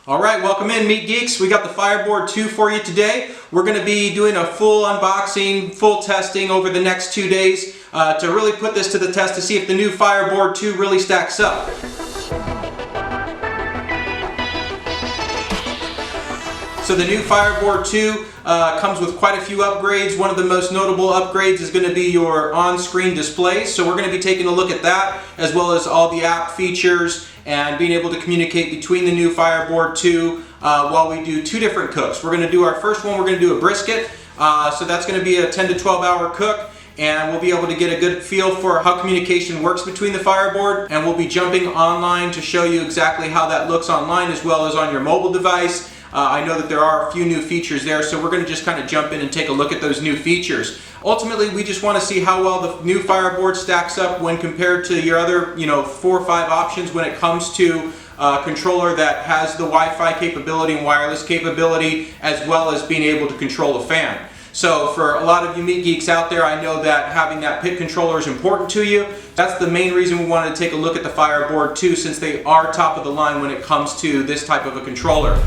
All right, welcome in, Meat Geeks. We got the Fireboard 2 for you today. We're going to be doing a full unboxing, full testing over the next 2 days to really put this to the test to see if the new Fireboard 2 really stacks up. So the new Fireboard 2 comes with quite a few upgrades. One of the most notable upgrades is going to be your on-screen display. So we're going to be taking a look at that, as well as all the app features and being able to communicate between the new Fireboard 2 while we do 2 different cooks. We're going to do our first one, we're going to do a brisket. So that's going to be a 10 to 12 hour cook, and we'll be able to get a good feel for how communication works between the Fireboard, and we'll be jumping online to show you exactly how that looks online as well as on your mobile device. I know that there are a few new features there, so we're going to just kind of jump in and take a look at those new features. Ultimately, we just want to see how well the new Fireboard stacks up when compared to your other, 4 or 5 options when it comes to a controller that has the Wi-Fi capability and wireless capability, as well as being able to control a fan. So for a lot of you meat geeks out there, I know that having that pit controller is important to you. That's the main reason we wanted to take a look at the Fireboard 2, since they are top of the line when it comes to this type of a controller.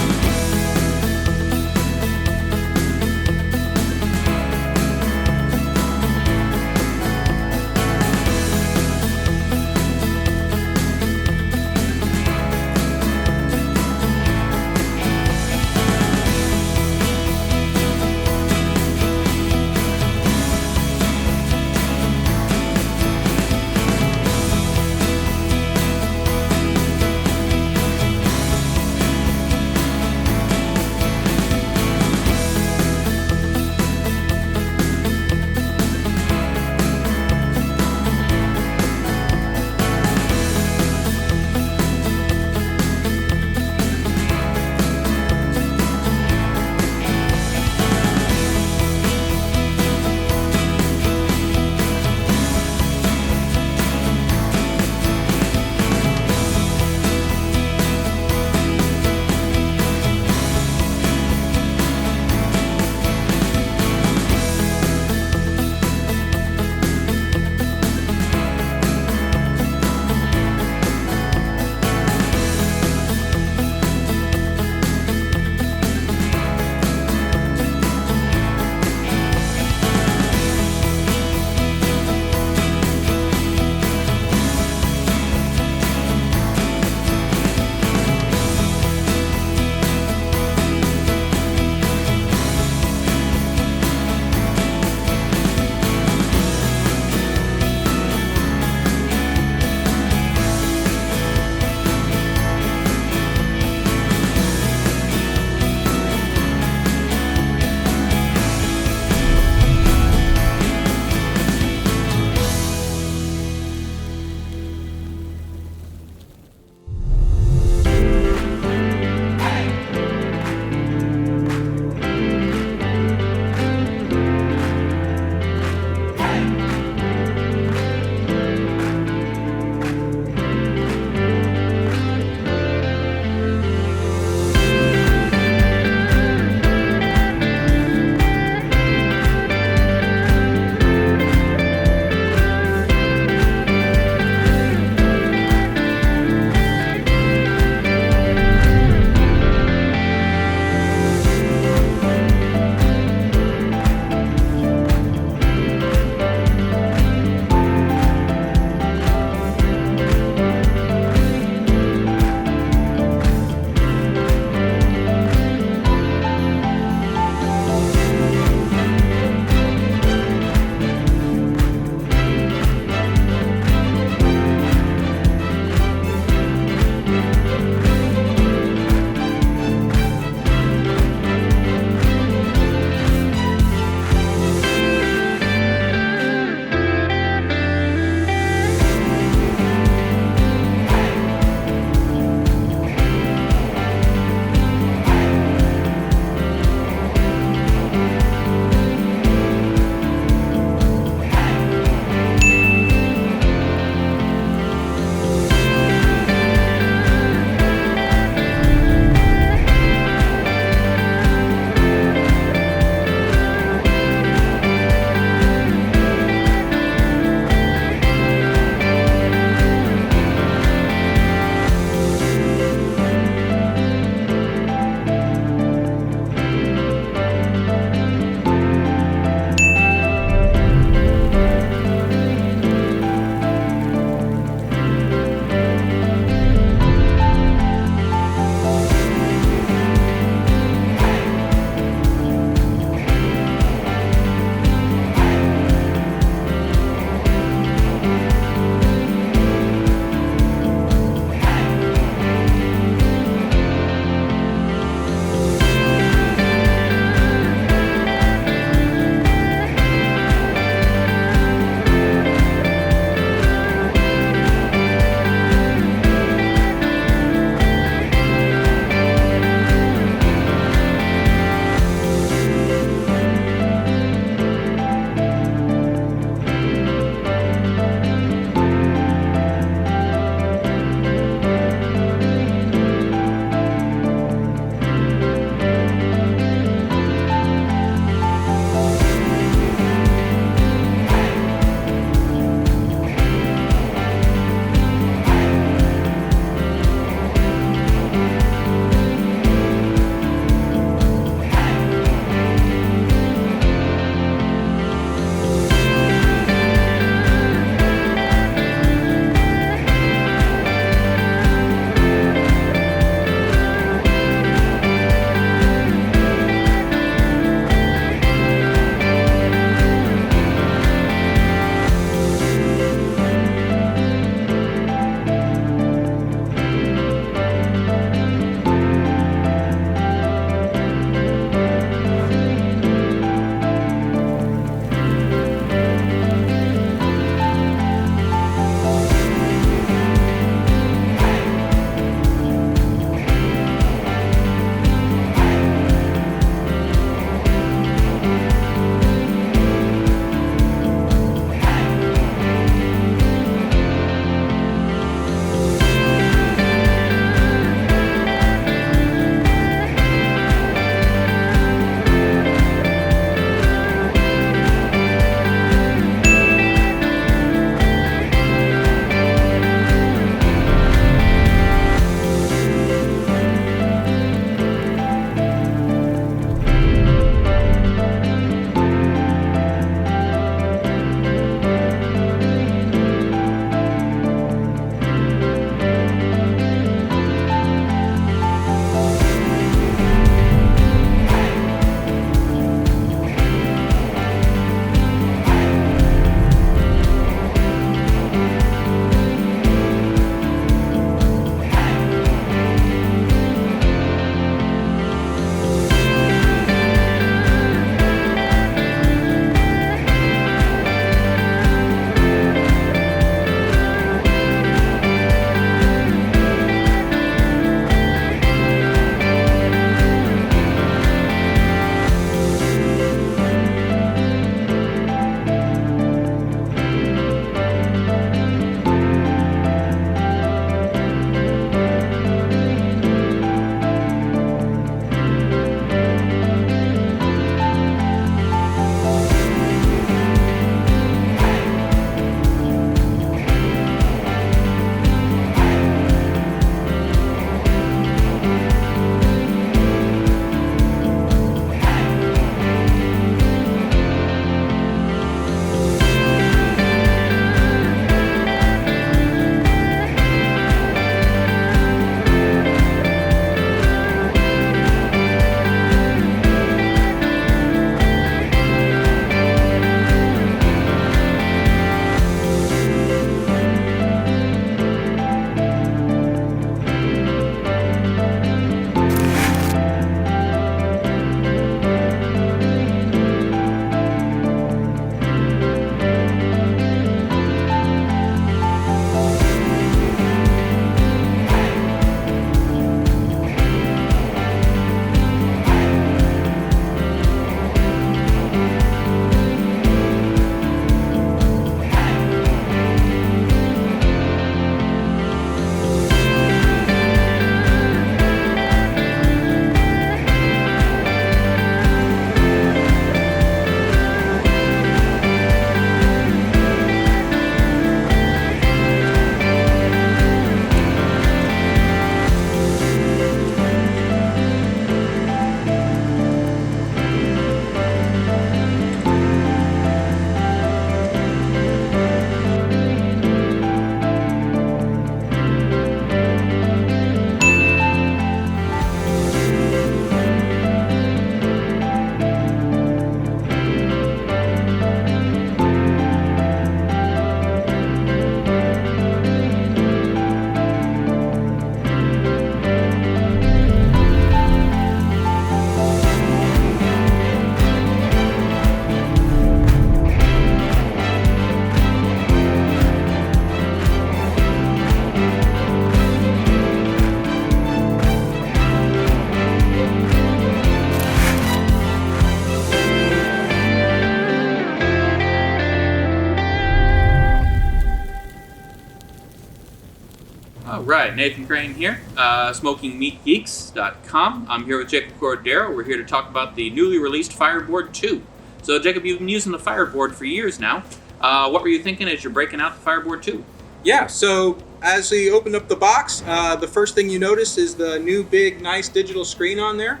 Right, Nathan Crane here, SmokingMeatGeeks.com. I'm here with Jacob Cordero. We're here to talk about the newly released Fireboard 2. So, Jacob, you've been using the Fireboard for years now. What were you thinking as you're breaking out the Fireboard 2? Yeah, so as we opened up the box, the first thing you notice is the new big, nice digital screen on there.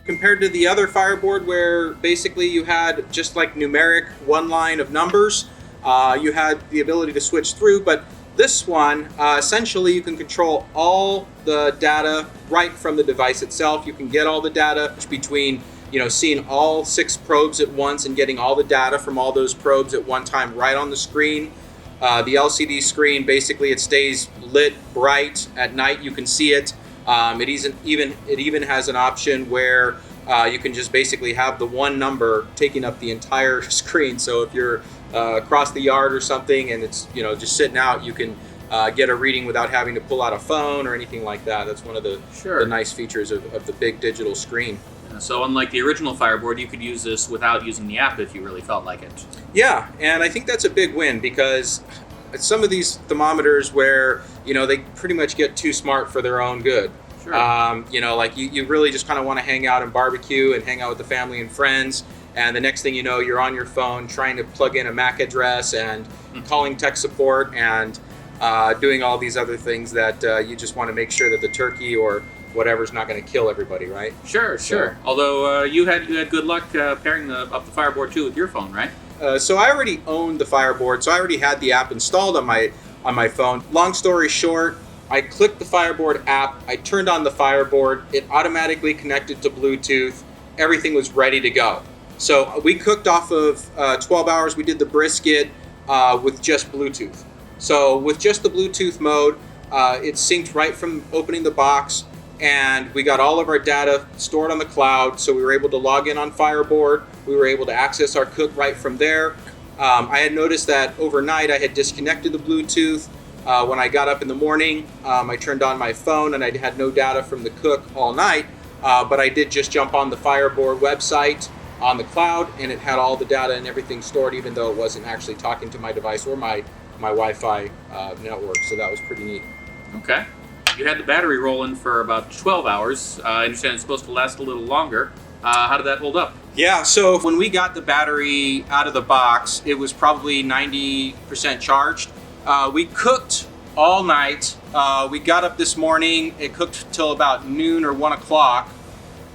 Compared to the other Fireboard where basically you had just like numeric one line of numbers, you had the ability to switch through, but this one, essentially you can control all the data right from the device itself. You can get all the data between, seeing all 6 probes at once and getting all the data from all those probes at one time right on the screen. The LCD screen, basically it stays lit bright at night. You can see it. It even has an option where you can just basically have the one number taking up the entire screen. So if you're across the yard or something and it's just sitting out, you can get a reading without having to pull out a phone or anything like that. That's one of the nice features of the big digital screen. So unlike the original Fireboard, you could use this without using the app if you really felt like it. Yeah, and I think that's a big win because some of these thermometers where they pretty much get too smart for their own good. Sure. Like you really just kind of want to hang out and barbecue and hang out with the family and friends, and the next thing you know, you're on your phone trying to plug in a MAC address and calling tech support and doing all these other things that you just want to make sure that the turkey or whatever's not going to kill everybody, right? Sure. Although you had good luck pairing up the Fireboard 2 with your phone, right? So I already owned the Fireboard, so I already had the app installed on my phone. Long story short, I clicked the Fireboard app, I turned on the Fireboard, it automatically connected to Bluetooth, everything was ready to go. So we cooked off of 12 hours, we did the brisket with just Bluetooth. So with just the Bluetooth mode, it synced right from opening the box, and we got all of our data stored on the cloud, so we were able to log in on Fireboard, we were able to access our cook right from there. I had noticed that overnight I had disconnected the Bluetooth. When I got up in the morning, I turned on my phone and I had no data from the cook all night, but I did just jump on the Fireboard website on the cloud and it had all the data and everything stored, even though it wasn't actually talking to my device or my Wi-Fi network, so that was pretty neat. Okay. You had the battery rolling for about 12 hours. I understand it's supposed to last a little longer. How did that hold up? Yeah, so when we got the battery out of the box, it was probably 90% charged. We cooked all night. We got up this morning, it cooked till about noon or 1 o'clock,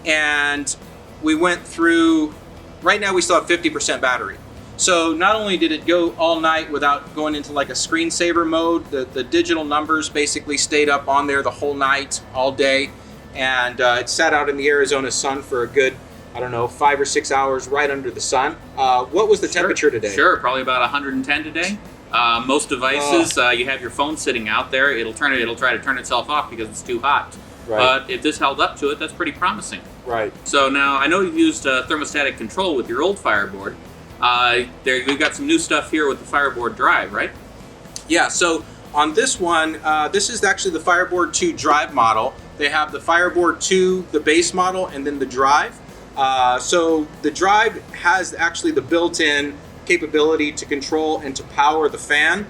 and we went through, right now we still have 50% battery. So not only did it go all night without going into like a screensaver mode, the digital numbers basically stayed up on there the whole night, all day, and it sat out in the Arizona sun for a good, 5 or 6 hours right under the sun. What was the temperature today? Sure, probably about 110 today. Most devices, you have your phone sitting out there, it'll try to turn itself off because it's too hot. Right. But if this held up to it, that's pretty promising. Right. So now, I know you've used thermostatic control with your old Fireboard. We've got some new stuff here with the Fireboard Drive, right? Yeah, so on this one, this is actually the Fireboard 2 Drive model. They have the Fireboard 2, the base model, and then the Drive. So the Drive has actually the built-in capability to control and to power the fan.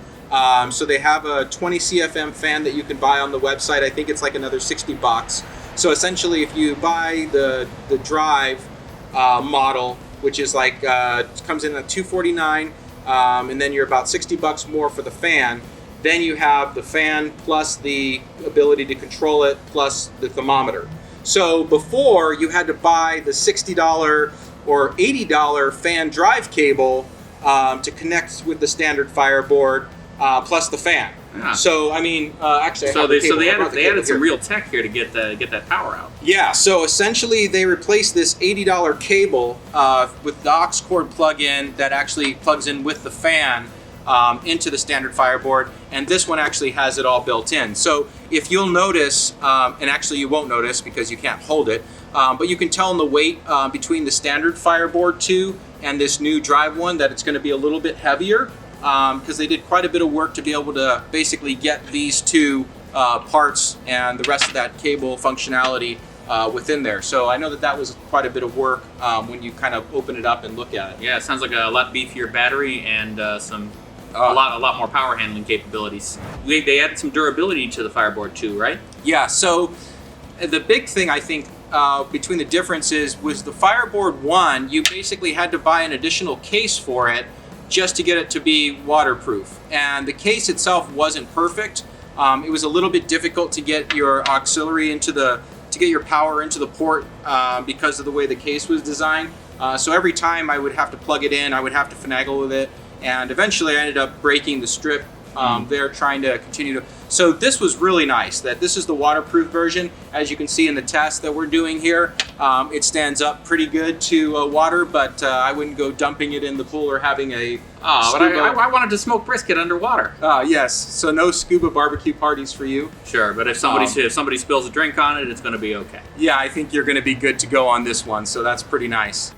So they have a 20 CFM fan that you can buy on the website. I think it's like another $60. So essentially, if you buy the Drive model, which is like comes in at $249, and then you're about $60 more for the fan. Then you have the fan plus the ability to control it plus the thermometer. So before you had to buy the $60 or $80 fan drive cable to connect with the standard Fireboard plus the fan. Yeah. So I mean, actually, they added some real tech here to get that power out. Yeah. So essentially, they replaced this $80 cable with the aux cord plug-in that actually plugs in with the fan into the standard Fireboard, and this one actually has it all built in. So if you'll notice, and actually you won't notice because you can't hold it, but you can tell in the weight between the standard Fireboard 2 and this new Drive one that it's going to be a little bit heavier. Because they did quite a bit of work to be able to basically get these two parts and the rest of that cable functionality within there. So I know that was quite a bit of work when you kind of open it up and look at it. Yeah, it sounds like a lot beefier battery and some a lot more power handling capabilities. They added some durability to the Fireboard 2, right? Yeah, so the big thing I think between the differences was the Fireboard 1, you basically had to buy an additional case for it just to get it to be waterproof. And the case itself wasn't perfect. It was a little bit difficult to get your auxiliary to get your power into the port because of the way the case was designed. So every time I would have to plug it in, I would have to finagle with it. And eventually I ended up breaking the strip there, trying to continue to. So this was really nice that this is the waterproof version. As you can see in the test that we're doing here, it stands up pretty good to water, but I wouldn't go dumping it in the pool or having a but I wanted to smoke brisket underwater. Yes, so no scuba barbecue parties for you. Sure, but if somebody spills a drink on it, it's going to be okay. Yeah, I think you're going to be good to go on this one, so that's pretty nice.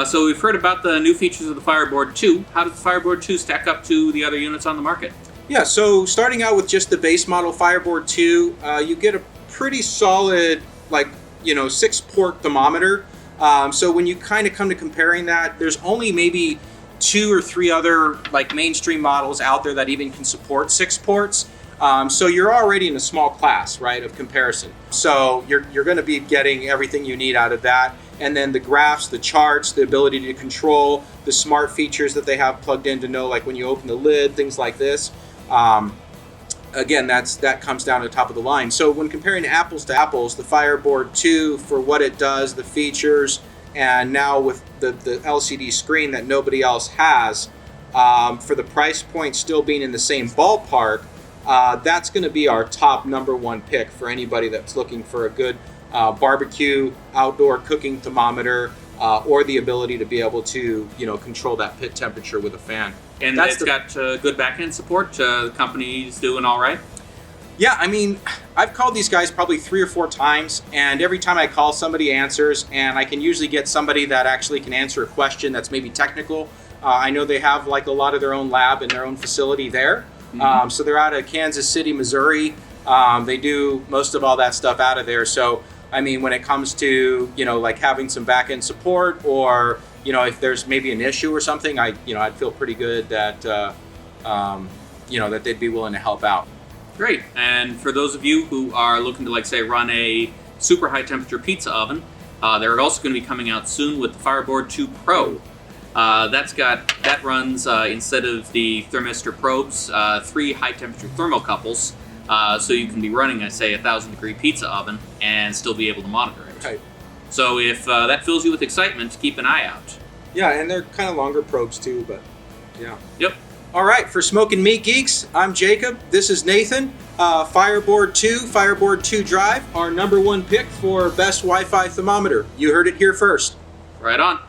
So we've heard about the new features of the Fireboard 2. How does the Fireboard 2 stack up to the other units on the market? Yeah, so starting out with just the base model Fireboard 2, you get a pretty solid, 6-port thermometer. So when you kind of come to comparing that, there's only maybe 2 or 3 other mainstream models out there that even can support 6 ports. So you're already in a small class, right, of comparison. So you're going to be getting everything you need out of that. And then the graphs, the charts, the ability to control, the smart features that they have plugged in to know, like when you open the lid, things like this. Again, that comes down to the top of the line. So when comparing apples to apples, the Fireboard 2, for what it does, the features, and now with the LCD screen that nobody else has, for the price point still being in the same ballpark, that's going to be our top #1 pick for anybody that's looking for a good barbecue outdoor cooking thermometer, or the ability to be able to control that pit temperature with a fan. And it's got good back-end support. The company's doing all right. Yeah, I mean, I've called these guys probably 3 or 4 times, and every time I call, somebody answers, and I can usually get somebody that actually can answer a question that's maybe technical. I know they have a lot of their own lab and their own facility there. Mm-hmm. So they're out of Kansas City, Missouri. They do most of all that stuff out of there. So I mean, when it comes to having some back-end support, or if there's maybe an issue or something, I'd feel pretty good that that they'd be willing to help out. Great. And for those of you who are looking to say run a super high temperature pizza oven, they're also going to be coming out soon with the Fireboard 2 Pro. That runs instead of the thermistor probes, 3 high temperature thermocouples. So you can be running, a 1,000-degree pizza oven and still be able to monitor it. Right. So if that fills you with excitement, keep an eye out. Yeah, and they're kind of longer probes too, but yeah. Yep. All right, for Smoking Meat Geeks, I'm Jacob. This is Nathan. Fireboard 2 Drive, our #1 pick for best Wi-Fi thermometer. You heard it here first. Right on.